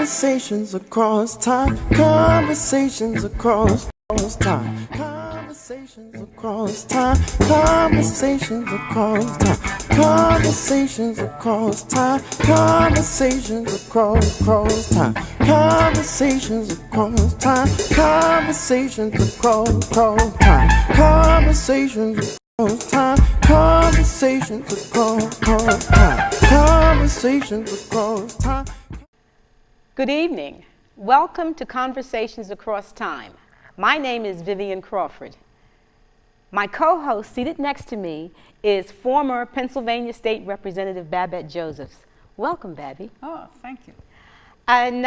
Conversations across time. Conversations across time. Conversations across time. Conversations across time. Conversations across time. Conversations across time. Conversations across time. Conversations across time. Conversations across time. Conversations across time. Conversations across time. Good evening. Welcome to Conversations Across Time. My name is Vivian Crawford. My co-host seated next to me is former Pennsylvania State Representative Babette Josephs. Welcome, Babby. Oh, thank you. And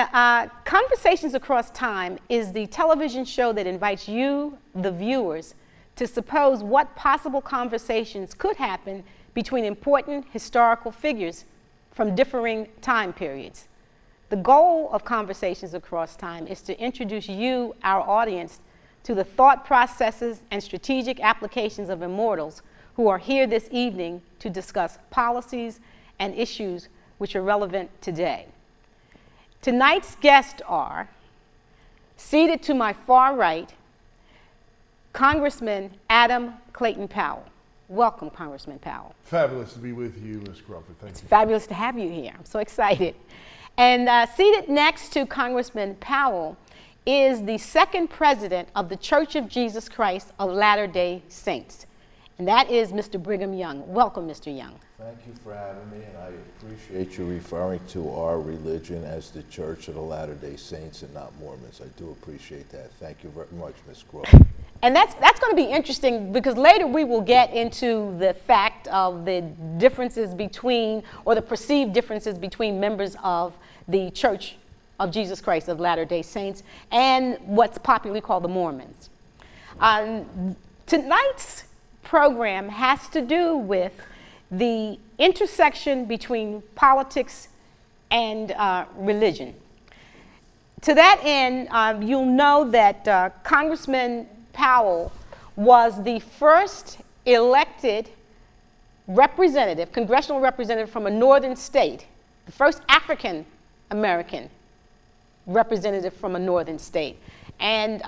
Conversations Across Time is the television show that invites you, the viewers, to suppose what possible conversations could happen between important historical figures from differing time periods. The goal of Conversations Across Time is to introduce you, our audience, to the thought processes and strategic applications of immortals who are here this evening to discuss policies and issues which are relevant today. Tonight's guests are, seated to my far right, Congressman Adam Clayton Powell. Welcome, Congressman Powell. Fabulous to be with you, Ms. Crawford. Thank you. It's fabulous to have you here. I'm so excited. And seated next to Congressman Powell is the second president of the Church of Jesus Christ of Latter-day Saints, and that is Mr. Brigham Young. Welcome, Mr. Young. Thank you for having me, and I appreciate you referring to our religion as the Church of the Latter-day Saints and not Mormons. I do appreciate that. Thank you very much, Ms. Crawford. And that's going to be interesting because later we will get into the fact of the differences between, or the perceived differences between members of the Church of Jesus Christ of Latter-day Saints and what's popularly called the Mormons. Tonight's program has to do with the intersection between politics and religion. To that end, you'll know that Congressman Powell was the first elected representative, congressional representative from a northern state, the first African American representative from a northern state. And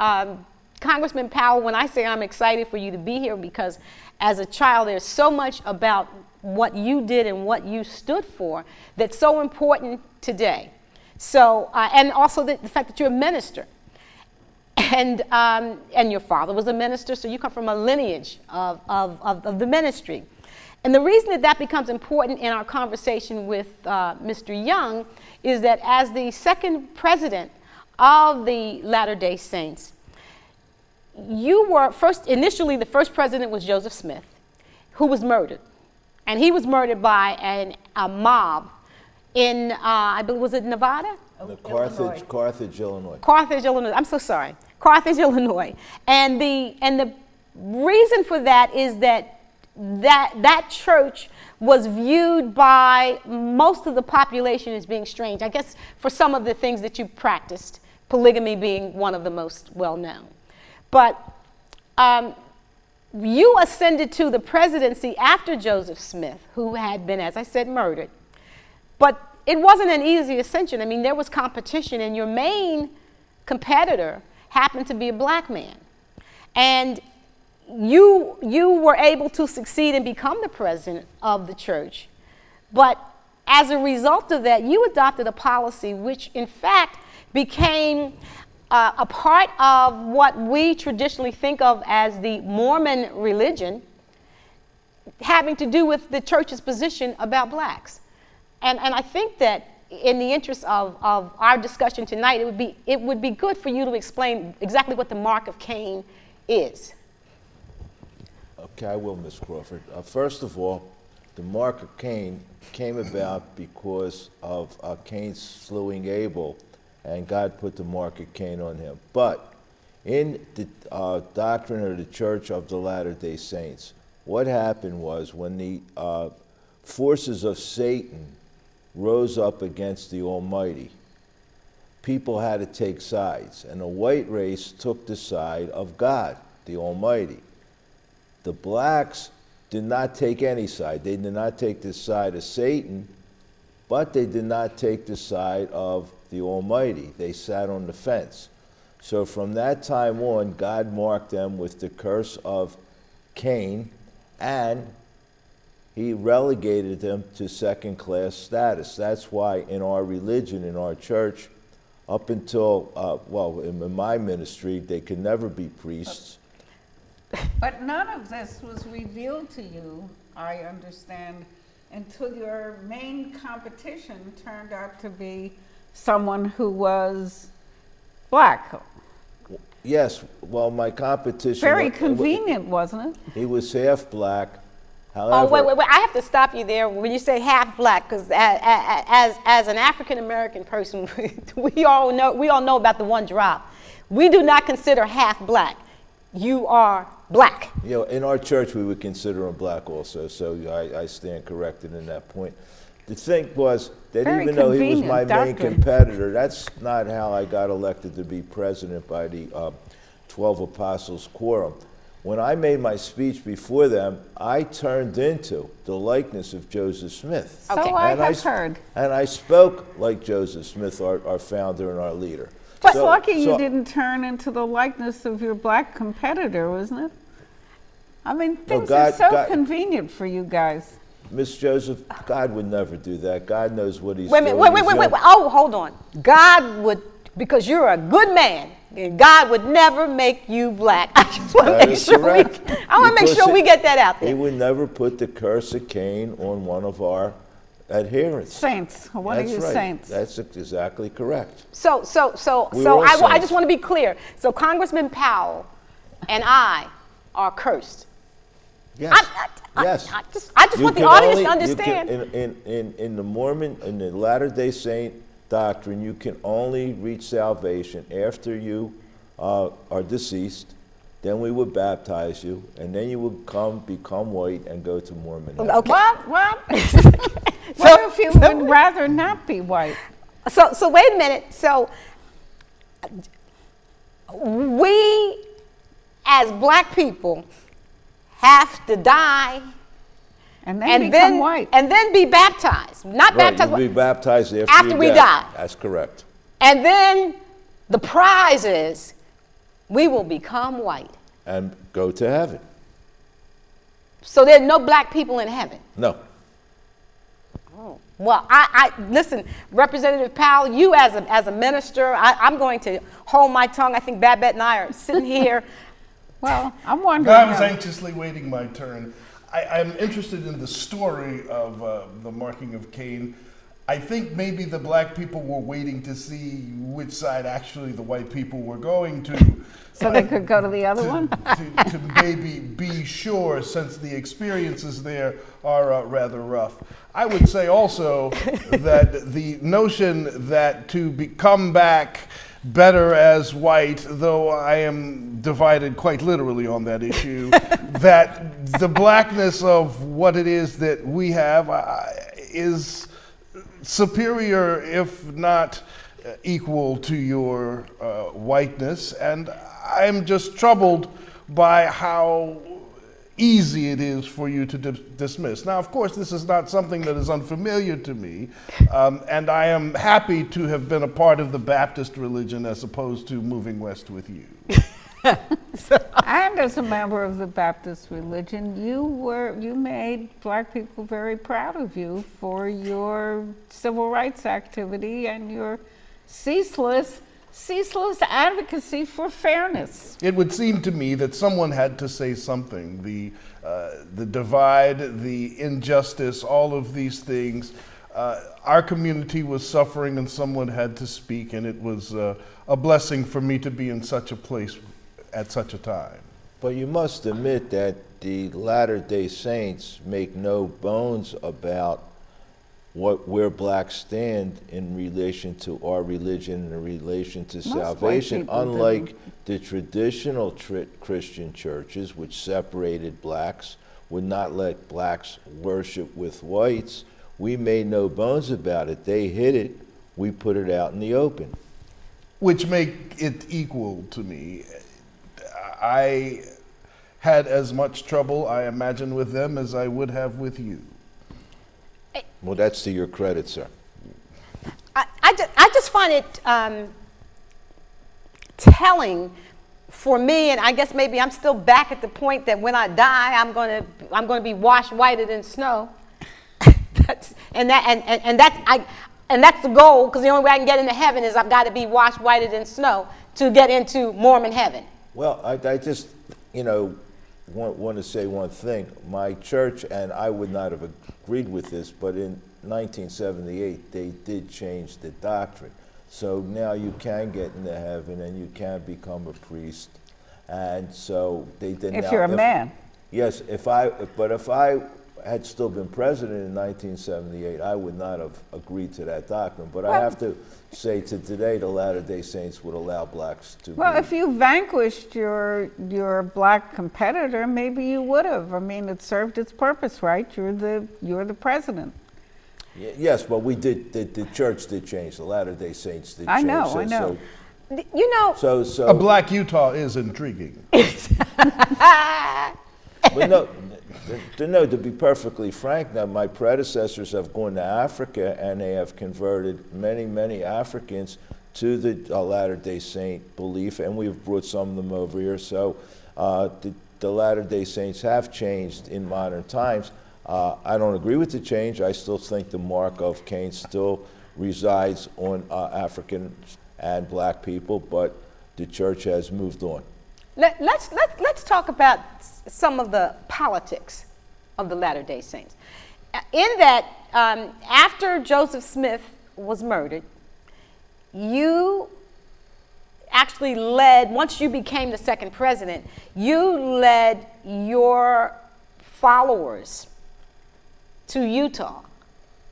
Congressman Powell, when I say I'm excited for you to be here, because as a child there's so much about what you did and what you stood for that's so important today. So, and also the fact that you're a minister. And your father was a minister, so you come from a lineage of the ministry. And the reason that becomes important in our conversation with Mr. Young is that as the second president of the Latter-day Saints, you were initially the first president was Joseph Smith, who was murdered. And he was murdered by a mob in, I believe, was it Nevada? Carthage, Illinois. Carthage, Illinois. I'm so sorry. Carthage, Illinois. And the reason for that is that church was viewed by most of the population as being strange, I guess, for some of the things that you practiced, polygamy being one of the most well-known. But you ascended to the presidency after Joseph Smith, who had been, as I said, murdered. But it wasn't an easy ascension. I mean, there was competition, and your main competitor happened to be a black man. And you were able to succeed and become the president of the church. But as a result of that, you adopted a policy which, in fact, became a part of what we traditionally think of as the Mormon religion, having to do with the church's position about blacks. And I think that in the interest of our discussion tonight, it would be good for you to explain exactly what the mark of Cain is. Okay, I will, Ms. Crawford. First of all, the mark of Cain came about because of Cain slewing Abel, and God put the mark of Cain on him. But in the doctrine of the Church of the Latter-day Saints, what happened was when the forces of Satan rose up against the Almighty, people had to take sides, and the white race took the side of God, the Almighty. The blacks did not take any side. They did not take the side of Satan. but they did not take the side of the Almighty. They sat on the fence. So from that time on, God marked them with the curse of Cain, and he relegated them to second-class status. That's why in our religion, in our church, up until, in my ministry, they could never be priests. But none of this was revealed to you, I understand, until your main competition turned out to be someone who was black. Yes, well, my competition... Very convenient, wasn't it? He was half black. However, Oh, wait. I have to stop you there when you say half black, because as an African American person, we all know about the one drop. We do not consider half black. You are black. You know, in our church, we would consider him black also, so I stand corrected in that point. The thing was that Very even though he was my convenient main doctrine. competitor, that's not how I got elected to be president by the 12 Apostles Quorum. When I made my speech before them, I turned into the likeness of Joseph Smith. So Okay. I And have heard. And I spoke like Joseph Smith, our founder and our leader. It's So- lucky you so- didn't turn into the likeness of your black competitor, wasn't it? I mean, things are God- so God- convenient for you guys. Miss Joseph, God would never do that. God knows what he's Wait a doing. minute, He's wait. young. Oh, hold on. God would, because you're a good man, and God would never make you black. I just want to That make is sure correct. Because we get that out He there. would never put the curse of Cain on one of our adherents. Saints, one of That's you right. saints. That's exactly correct. So We were all I saints. just want to be clear. So Congressman Powell and I are cursed. Yes. Yes. I just You want the can audience only- to you can- understand. in the Mormon, in the Latter-day Saint doctrine, you can only reach salvation after you are deceased. Then we would baptize you, and then you would become white and go to Mormonism. Okay. What? What if you would rather not be white? So wait a minute. So we, as black people, have to die And then and become then white. and then be baptized. Not Right, baptized, you'll be baptized after, after you we die. That's correct. and then the prize is we will become white. And go to heaven. So there are no black people in heaven. No. Well, I listen, Representative Powell, you as a minister, I'm going to hold my tongue. I think Babette and I are sitting here. Well, I'm wondering. I was anxiously waiting my turn. I'm interested in the story of the marking of Cain. I think maybe the black people were waiting to see which side actually the white people were going to. So they could go to the other one? To maybe be sure, since the experiences there are rather rough. I would say also that the notion that to come back better as white, though I am divided quite literally on that issue, that the blackness of what it is that we have is superior, if not equal to your whiteness. And I'm just troubled by how easy it is for you to dismiss. Now, of course, this is not something that is unfamiliar to me, and I am happy to have been a part of the Baptist religion as opposed to moving west with you. And as a member of the Baptist religion, you made black people very proud of you for your civil rights activity and your ceaseless advocacy for fairness. It would seem to me that someone had to say something. The divide, the injustice, all of these things. Our community was suffering, and someone had to speak, and it was a blessing for me to be in such a place at such a time. But you must admit that the Latter-day Saints make no bones about where blacks stand in relation to our religion, in relation to white salvation, people unlike didn't. the traditional Christian churches, which separated blacks, would not let blacks worship with whites. We made no bones about it. They hid it. We put it out in the open. Which make it equal to me. I had as much trouble, I imagine, with them as I would have with you. Well, that's to your credit, sir. find it telling for me, and I guess maybe I'm still back at the point that when I die, I'm going to be washed whiter than snow. That's the goal, because the only way I can get into heaven is I've got to be washed whiter than snow to get into Mormon heaven. Well, I just, want to say one thing. My church, and I would not have agreed with this, but in 1978, they did change the doctrine. So now you can get into heaven and you can become a priest. And so they did. If you're a man. Yes, if I had still been president in 1978, I would not have agreed to that doctrine. But I have to say to today, the Latter-day Saints would allow blacks to Well, be. if you vanquished your black competitor, maybe you would have. I mean, it served its purpose, right? You're the president. Yes, but we did. The church did change. The Latter-day Saints did change. I know. So A black Utah is intriguing. But no, to be perfectly frank, now my predecessors have gone to Africa and they have converted many Africans to the Latter-day Saint belief, and we've brought some of them over here. So the Latter-day Saints have changed in modern times. I don't agree with the change. I still think the mark of Cain still resides on Africans and black people, but the church has moved on. Let's talk about some of the politics of the Latter-day Saints. In that, after Joseph Smith was murdered, you actually led, once you became the second president, you led your followers to Utah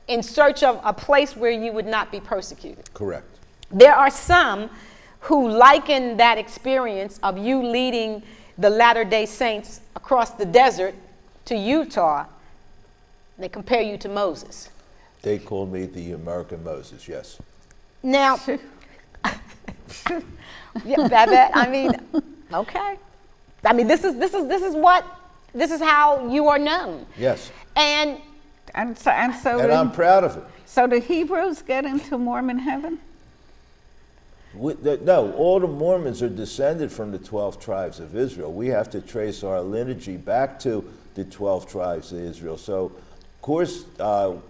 in search of a place where you would not be persecuted. Correct. There are some who liken that experience of you leading the Latter-day Saints across the desert to Utah. They compare you to Moses. They called me the American Moses, yes. Now, yeah, Babette, I mean, okay. I mean, this is how you are known. Yes. And so I'm proud of it. So the Hebrews get into Mormon heaven? No, all the Mormons are descended from the 12 tribes of Israel. We have to trace our lineage back to the 12 tribes of Israel. So, of course,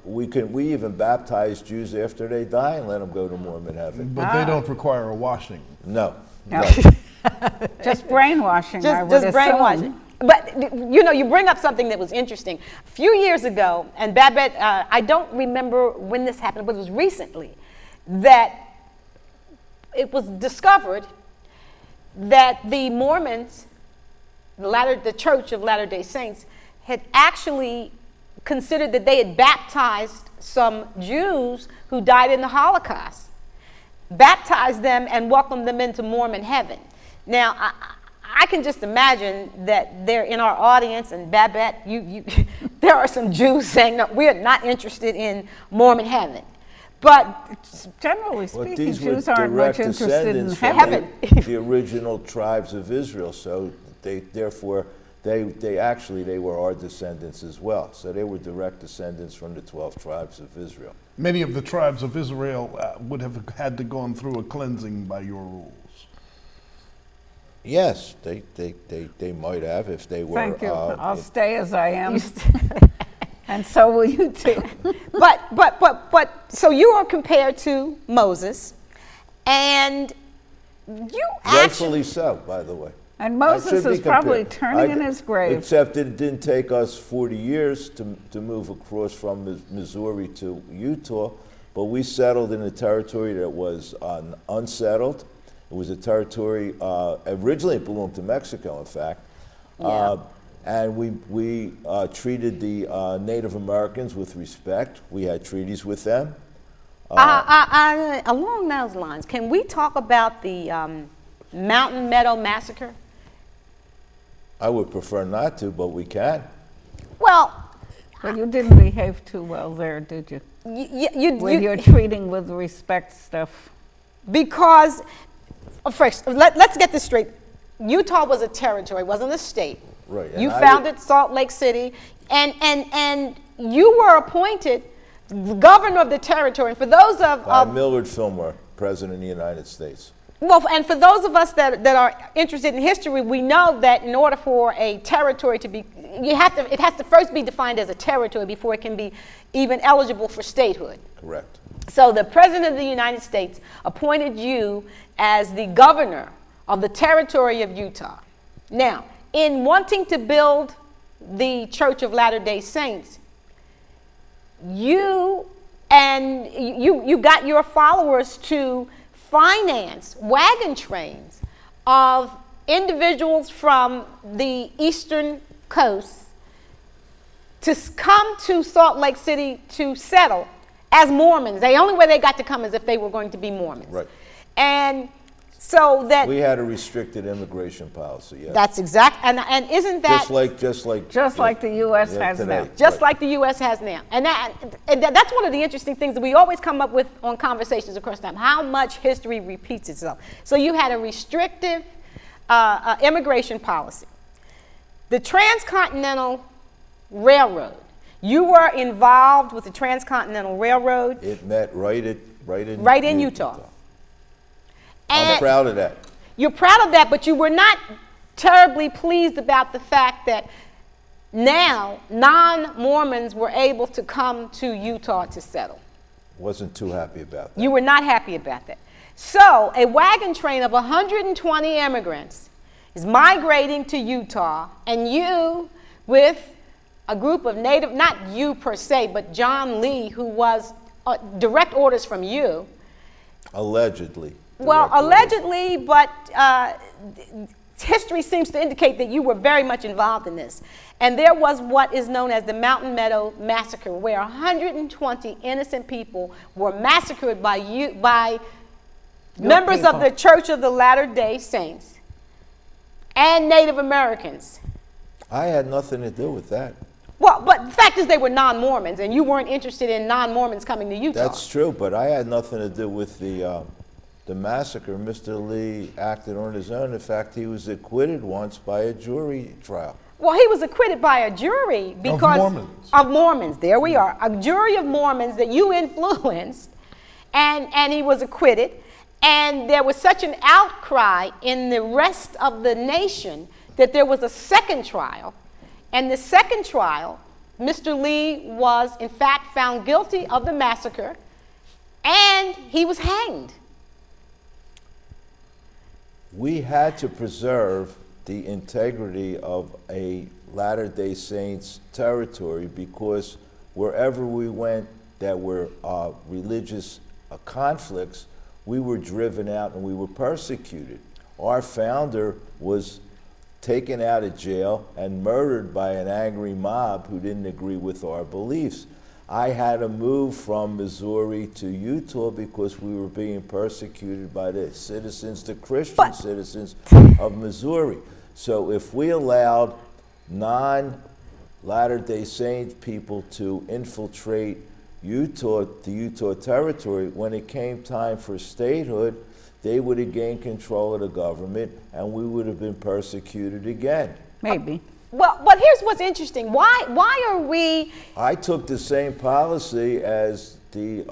we even baptize Jews after they die and let them go to Mormon heaven. But they don't require a washing. No. Just brainwashing, I would assume. brainwashing. But, you bring up something that was interesting. A few years ago, and Babette, I don't remember when this happened, but it was recently, that it was discovered that the Mormons, the Church of Latter-day Saints, had actually considered that they had baptized some Jews who died in the Holocaust, baptized them and welcomed them into Mormon heaven. Now, I can just imagine that they're in our audience, and Babette, there are some Jews saying, no, we are not interested in Mormon heaven. But generally speaking, these were Jews aren't much direct interested in descendants from heaven. the original tribes of Israel. So they were our descendants as well. So they were direct descendants from the 12 tribes of Israel. Many of the tribes of Israel would have had to gone through a cleansing by your rules. Yes, they might have if they were. Thank you. I'll stay as I am. And so will you too. But so you are compared to Moses, and you rightfully so, by the way. And Moses is probably turning in his grave. Except it didn't take us 40 years to move across from Missouri to Utah, but we settled in a territory that was unsettled. It was a territory, originally it belonged to Mexico, in fact. Yeah. And we treated the Native Americans with respect. We had treaties with them. Along those lines, can we talk about the Mountain Meadow Massacre? I would prefer not to, but we can. Well, you didn't behave too well there, did you? With your treating with respect stuff. Because, first, let's get this straight. Utah was a territory, wasn't a state. Right. You founded Salt Lake City, and you were appointed governor of the territory. And for those by Millard Fillmore. President of the United States. Well, and for those of us that are interested in history, we know that in order for a territory to be, it has to first be defined as a territory before it can be even eligible for statehood. Correct. So the President of the United States appointed you as the governor of the territory of Utah. Now, in wanting to build the Church of Latter-day Saints, you got your followers to finance wagon trains of individuals from the eastern coast to come to Salt Lake City to settle as Mormons. The only way they got to come is if they were going to be Mormons. Right. And so that We had a restricted immigration policy. Yes. that's exact. And isn't that just like the U.S. yeah, has today. now. just Right. like the U.S. has now? And that's one of the interesting things that we always come up with on conversations across time. How much history repeats itself? So you had a restrictive immigration policy. The Transcontinental Railroad. You were involved with the Transcontinental Railroad. It met right in Utah. I'm And proud of that. you're proud of that, but you were not terribly pleased about the fact that now non-Mormons were able to come to Utah to settle. Wasn't too happy about that. You were not happy about that. So a wagon train of 120 immigrants is migrating to Utah, and you, with a group of native, not you per se, but John Lee, who was direct orders from you. Allegedly. Well, Direct orders. allegedly, but history seems to indicate that you were very much involved in this. And there was what is known as the Mountain Meadow Massacre, where 120 innocent people were massacred by members of the Church of the Latter-day Saints and Native Americans. I had nothing to do with that. Well, but the fact is they were non-Mormons, and you weren't interested in non-Mormons coming to Utah. That's true, but I had nothing to do with the massacre. Mr. Lee acted on his own. In fact, he was acquitted once by a jury trial. Well, he was acquitted by a jury because of Mormons. There we are, a jury of Mormons that you influenced, and he was acquitted. And there was such an outcry in the rest of the nation that there was a second trial. And the second trial, Mr. Lee was in fact found guilty of the massacre, and he was hanged. We had to preserve the integrity of a Latter-day Saints territory because wherever we went that were religious conflicts, we were driven out and we were persecuted. Our founder was taken out of jail and murdered by an angry mob who didn't agree with our beliefs. I had to move from Missouri to Utah because we were being persecuted by the citizens, the Christian citizens of Missouri. So if we allowed non-Latter-day Saint people to infiltrate Utah, the Utah territory, when it came time for statehood, they would have gained control of the government and we would have been persecuted again. Maybe. Well, but here's what's interesting. Why are we... I took the same policy as the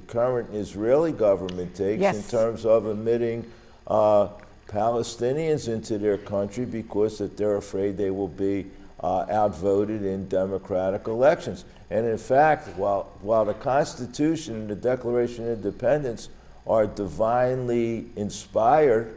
current Israeli government takes in terms of admitting Palestinians into their country because that they're afraid they will be outvoted in democratic elections. And in fact, while the Constitution and the Declaration of Independence are divinely inspired,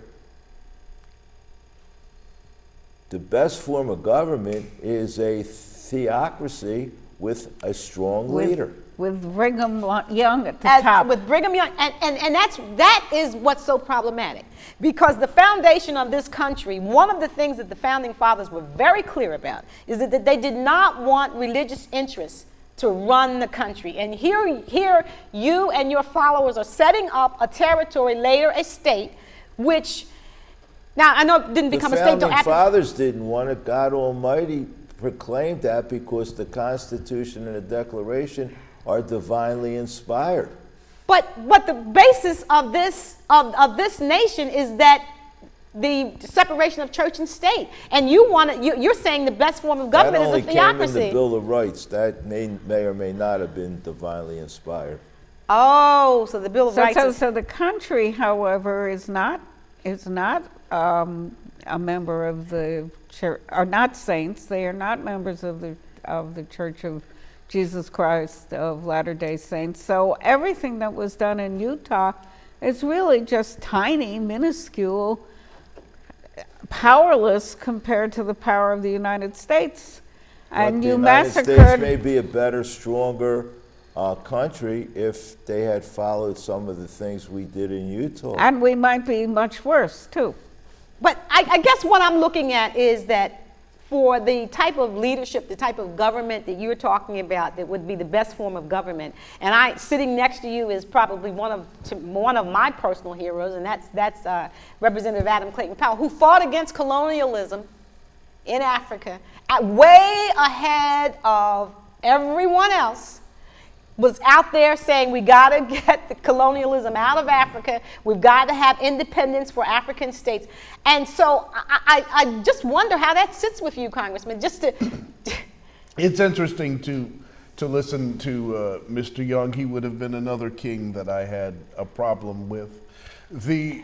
the best form of government is a theocracy with a strong leader. With Brigham Young at the top. With Brigham Young, and that is what's so problematic. Because the foundation of this country, one of the things that the founding fathers were very clear about is that they did not want religious interests to run the country. And here you and your followers are setting up a territory, later a state, which, now I know it didn't become a state until after. The founding fathers didn't want it. God Almighty proclaimed that because the Constitution and the Declaration are divinely inspired. But the basis of this nation is that the separation of church and state, and you're saying the best form of government is a theocracy. That only came in the Bill of Rights. That may or may not have been divinely inspired. Oh, so the Bill of Rights is... So the country, however, is not a member of the church, are not saints. They are not members of the Church of Jesus Christ of Latter-day Saints. So everything that was done in Utah is really just tiny, minuscule, powerless compared to the power of the United States. And you massacred. The United States may be a better, stronger country if they had followed some of the things we did in Utah. And we might be much worse, too. But I guess what I'm looking at is that for the type of leadership, the type of government that you're talking about that would be the best form of government, and sitting next to you is probably one of my personal heroes, and that's Representative Clayton Powell, who fought against colonialism in Africa way ahead of everyone else, was out there saying we got to get the colonialism out of Africa. We've got to have independence for African states. And so I just wonder how that sits with you, Congressman, just to... It's interesting to listen to Mr. Young. He would have been another king that I had a problem with. The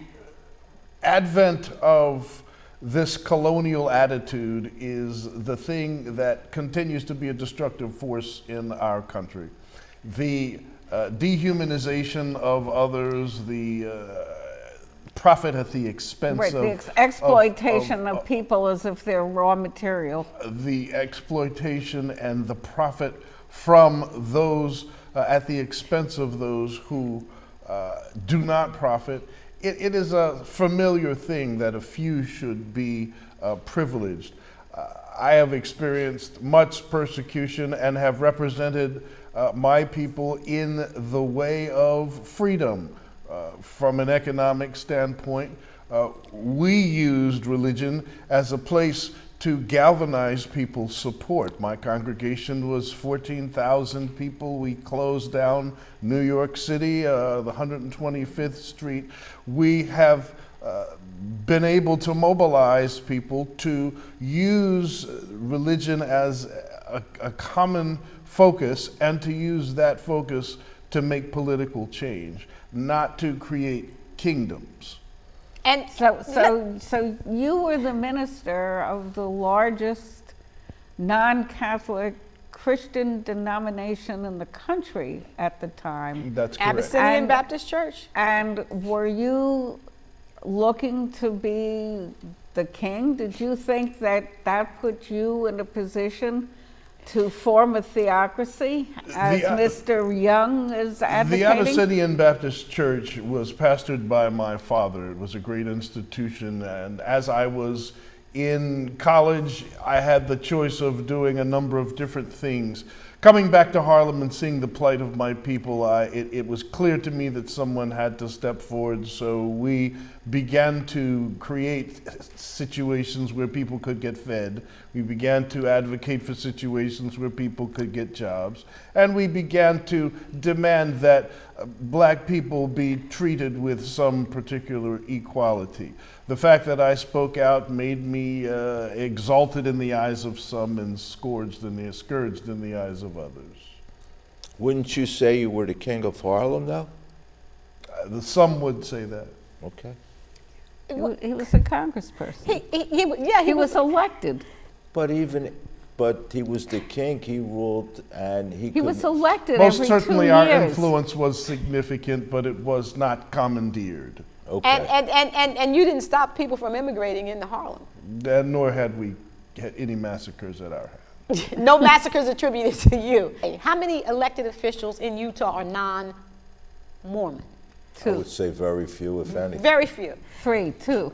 advent of this colonial attitude is the thing that continues to be a destructive force in our country. The dehumanization of others, the profit at the expense Right, of... the exploitation of people as if they're raw material. The exploitation and the profit from those at the expense of those who do not profit. It is a familiar thing that a few should be privileged. I have experienced much persecution and have represented my people in the way of freedom. From an economic standpoint, we used religion as a place to galvanize people's support. My congregation was 14,000 people. We closed down New York City, the 125th Street. We have been able to mobilize people to use religion as a common focus and to use that focus to make political change, not to create kingdoms. And So you were the minister of the largest non-Catholic Christian denomination in the country at the time. That's correct. Abyssinian Baptist Church. And were you looking to be the king? Did you think that put you in a position to form a theocracy, as Mr. Young is advocating? The Abyssinian Baptist Church was pastored by my father. It was a great institution, and as I was in college, I had the choice of doing a number of different things. Coming back to Harlem and seeing the plight of my people, it was clear to me that someone had to step forward, so we began to create situations where people could get fed. We began to advocate for situations where people could get jobs, and we began to demand that black people be treated with some particular equality. The fact that I spoke out made me exalted in the eyes of some and scourged in the eyes of others. Wouldn't you say you were the king of Harlem, though? Some would say that. Okay. He was a congressperson. He was elected. But he was the king. He ruled, and he was elected Most every certainly 2 our years. influence was significant, but it was not commandeered. Okay. And you didn't stop people from immigrating into Harlem. Nor had we had any massacres at our hands. No massacres attributed to you. How many elected officials in Utah are non-Mormon? I would say very few, if any. Very few. 3, 2,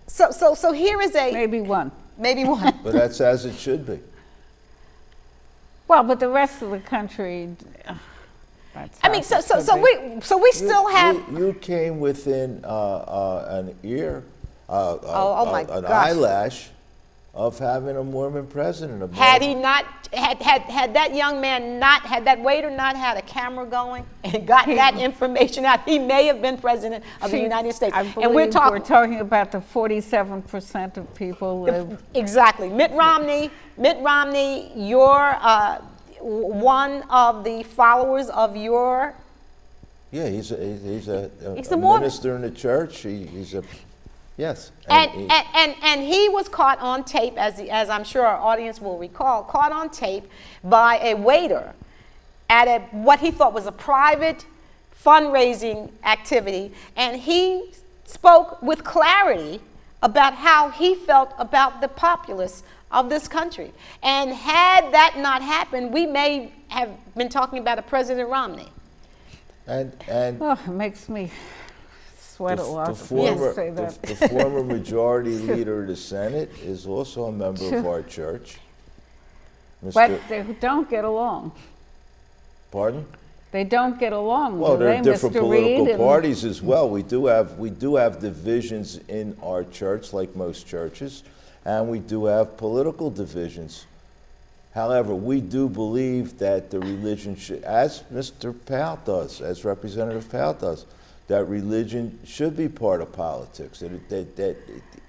So here is maybe 1. maybe one. But that's as it should be. Well, but the rest of the country. That's I mean, how so it should be. we still have. You came within an ear, Oh my an gosh. eyelash of having a Mormon president. Had he not had that young man not had that waiter not had a camera going and got that information out, he may have been president of the United States. I believe And we're talking about the 47% of people live. Exactly. Mitt Romney, you're one of the followers of your Yeah, he's He's a a Mormon. minister in the church. Yes. And he was caught on tape, as I'm sure our audience will recall, caught on tape by a waiter at what he thought was a private fundraising activity, and he spoke with clarity about how he felt about the populace of this country. And had that not happened, we may have been talking about a President Romney. And Oh, it makes me sweat a lot. the former, Say that. the former majority leader of the Senate is also a member of our church. But they don't get along. Pardon? They don't get along. Well, do there are they, different Mr. political Reed? parties as well. We do have divisions in our church, like most churches, and we do have political divisions. However, we do believe that the religion should, as Mr. Powell does, as Representative Powell does, that religion should be part of politics. That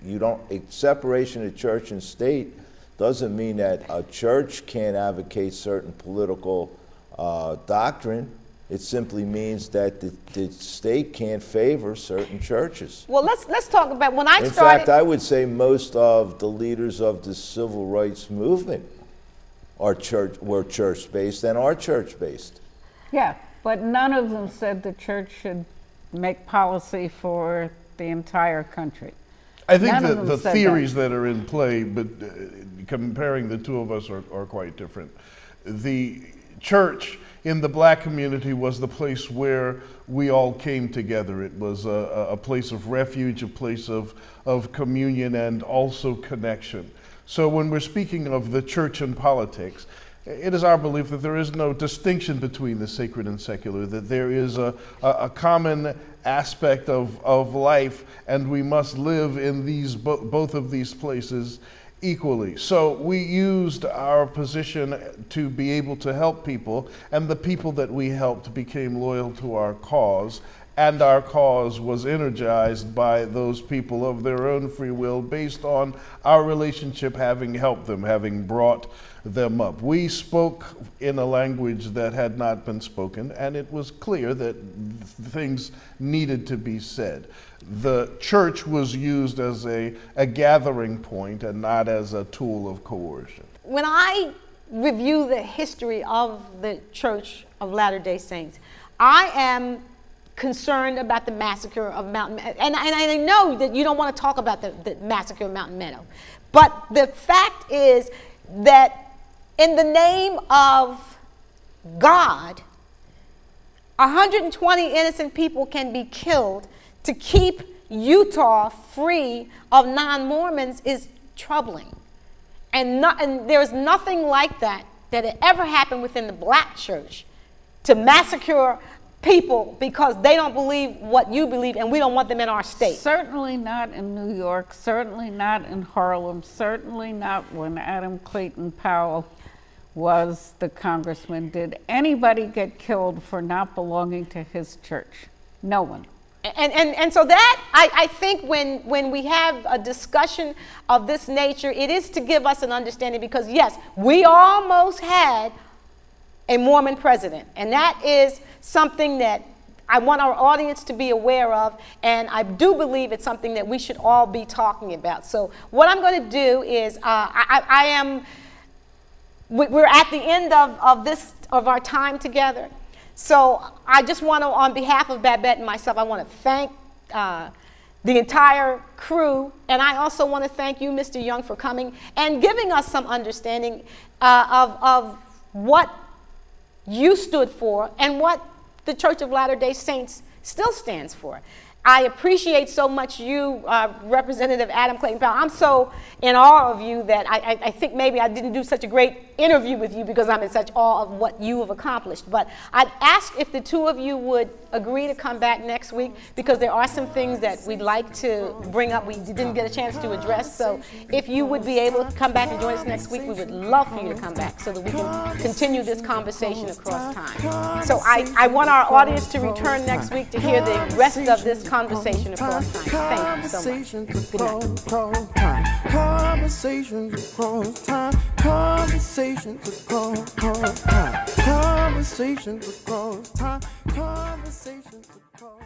you don't, separation of church and state doesn't mean that a church can't advocate certain political doctrine. It simply means that the state can't favor certain churches. Well, let's talk about when I In started. fact, I would say most of the leaders of the civil rights movement were church-based and are church-based. Yeah, but none of them said the church should make policy for the entire country. I think None of that them the said theories that are in play, but comparing the two of us are quite different. The church in the black community was the place where we all came together. It was a place of refuge, a place of communion, and also connection. So when we're speaking of the church and politics, it is our belief that there is no distinction between the sacred and secular, that there is a common aspect of life, and we must live in both of these places equally. So we used our position to be able to help people, and the people that we helped became loyal to our cause, and our cause was energized by those people of their own free will based on our relationship having helped them, having brought them up. We spoke in a language that had not been spoken, and it was clear that things needed to be said. The church was used as a gathering point and not as a tool of coercion. When I review the history of the Church of Latter-day Saints, I am concerned about the massacre of Mountain Meadow. And I know that you don't want to talk about the massacre of Mountain Meadow. But the fact is that in the name of God, 120 innocent people can be killed to keep Utah free of non-Mormons is troubling. And there's nothing like that had ever happened within the black church to massacre people because they don't believe what you believe and we don't want them in our state. Certainly not in New York, certainly not in Harlem, certainly not when Adam Clayton Powell was the congressman. Did anybody get killed for not belonging to his church? No one. And so that, I think when we have a discussion of this nature, it is to give us an understanding because yes, we almost had a Mormon president, and that is something that I want our audience to be aware of, and I do believe it's something that we should all be talking about. So what I'm going to do is we're at the end of our time together. So I just want to, on behalf of Babette and myself, I want to thank the entire crew, and I also want to thank you, Mr. Young, for coming and giving us some understanding of what you stood for and what the Church of Latter-day Saints still stands for. I appreciate so much you, Representative Adam Clayton Powell. I'm so in awe of you that I think maybe I didn't do such a great interview with you because I'm in such awe of what you have accomplished. But I'd ask if the two of you would agree to come back next week because there are some things that we'd like to bring up we didn't get a chance to address. So if you would be able to come back and join us next week, we would love for you to come back so that we can continue this conversation across time. So I want our audience to return next week to hear the rest of this conversation across time. Thank you so much. Good night. Conversations across time. Conversations across time. Conversations across time. conversations across